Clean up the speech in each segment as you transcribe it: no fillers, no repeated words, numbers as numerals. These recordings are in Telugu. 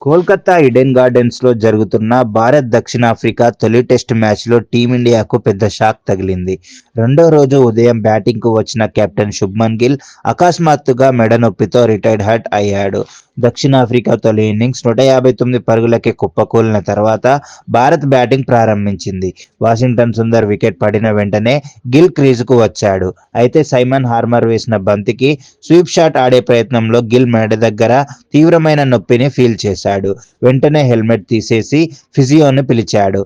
కోల్కతా ఈడెన్ గార్డెన్స్ లో జరుగుతున్న భారత్ దక్షిణాఫ్రికా తొలి టెస్ట్ మ్యాచ్ లో టీమిండియాకు పెద్ద షాక్ తగిలింది. రెండో రోజు ఉదయం బ్యాటింగ్ కు వచ్చిన కెప్టెన్ శుభ్మన్ గిల్ అకస్మాత్తుగా మెడ నొప్పితో రిటైర్డ్ హర్ట్ అయ్యాడు. దక్షిణాఫ్రికా తొలి ఇన్నింగ్స్ 159 పరుగులకే కుప్పకూలిన తర్వాత భారత్ బ్యాటింగ్ ప్రారంభించింది. వాషింగ్టన్ సుందర్ వికెట్ పడిన వెంటనే గిల్ క్రీజుకు వచ్చాడు. అయితే సైమన్ హార్మర్ వేసిన బంతికి స్వీప్ షాట్ ఆడే ప్రయత్నంలో గిల్ మెడ దగ్గర తీవ్రమైన నొప్పిని ఫీల్ చేశాడు. వెంటనే హెల్మెట్ తీసేసి ఫిజియోను పిలిచాడు.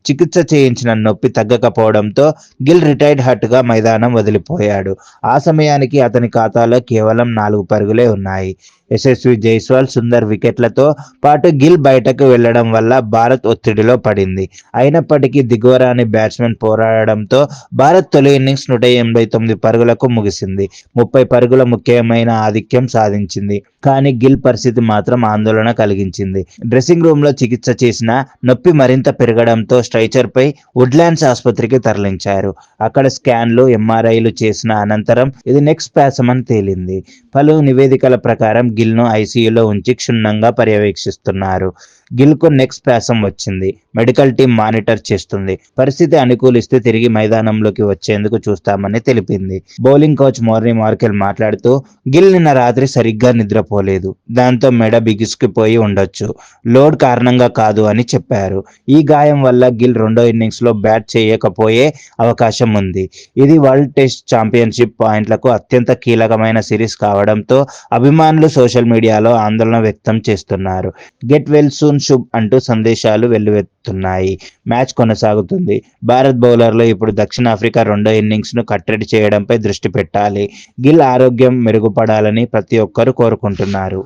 చికిత్స చేయించిన నొప్పి తగ్గకపోవడంతో గిల్ రిటైర్డ్ హర్ట్ గా మైదానం వదిలిపోయాడు. ఆ సమయానికి అతని ఖాతాలో కేవలం 4 పరుగులే ఉన్నాయి. యశస్వి జైస్వాల్, సుందర్ వికెట్లతో పాటు గిల్ బయటకు వెళ్లడం వల్ల భారత్ ఒత్తిడిలో పడింది. అయినప్పటికీ దిగువరాని బ్యాట్స్మెన్ పోరాడడంతో భారత్ తొలి ఇన్నింగ్స్ 189 పరుగులకు ముగిసింది. 30 పరుగుల ముఖ్యమైన ఆధిక్యం సాధించింది. కానీ గిల్ పరిస్థితి మాత్రం ఆందోళన కలిగించింది. డ్రెస్సింగ్ రూమ్ లో చికిత్స చేసిన నొప్పి మరింత పెరగడంతో స్ట్రెచర్ పై వుడ్లాండ్స్ ఆసుపత్రికి తరలించారు. అక్కడ స్కాన్లు, ఎంఆర్ఐలు చేసిన అనంతరం ఇది నెక్ స్పాసమ్ అని తేలింది. పలు నివేదికల ప్రకారం గిల్ ను ఐసీయూలో ఉంచి క్షుణ్ణంగా పర్యవేక్షిస్తున్నారు. గిల్ కు నెక్ స్పాసమ్ వచ్చింది. మెడికల్ టీం మానిటర్ చేస్తుంది. పరిస్థితి అనుకూలిస్తే తిరిగి మైదానంలోకి వచ్చేందుకు చూస్తామని తెలిపింది. బౌలింగ్ కోచ్ మోర్నీ మార్కెల్ మాట్లాడుతూ, గిల్ నిన్న రాత్రి సరిగ్గా నిద్రపోలేదు. దాంతో మెడ బిగుసుకుపోయి ఉండొచ్చు. లోడ్ కారణంగా కాదు అని చెప్పారు. ఈ గాయం వల్ల గిల్ రెండో ఇన్నింగ్స్ లో బ్యాట్ చేయకపోయే అవకాశం ఉంది. ఇది వరల్డ్ టెస్ట్ ఛాంపియన్షిప్ పాయింట్లకు అత్యంత కీలకమైన సిరీస్ కావడంతో అభిమానులు సోషల్ మీడియాలో ఆందోళన వ్యక్తం చేస్తున్నారు. గెట్ వెల్ సూన్ శుభ్ అంటూ సందేశాలు వెల్లువెత్తుతున్నాయి. మ్యాచ్ కొనసాగుతుంది. భారత్ బౌలర్లు ఇప్పుడు దక్షిణాఫ్రికా రెండో ఇన్నింగ్స్ ను కట్టడి చేయడంపై దృష్టి పెట్టాలి. గిల్ ఆరోగ్యం మెరుగుపడాలని ప్రతి ఒక్కరూ కోరుకుంటున్నారు.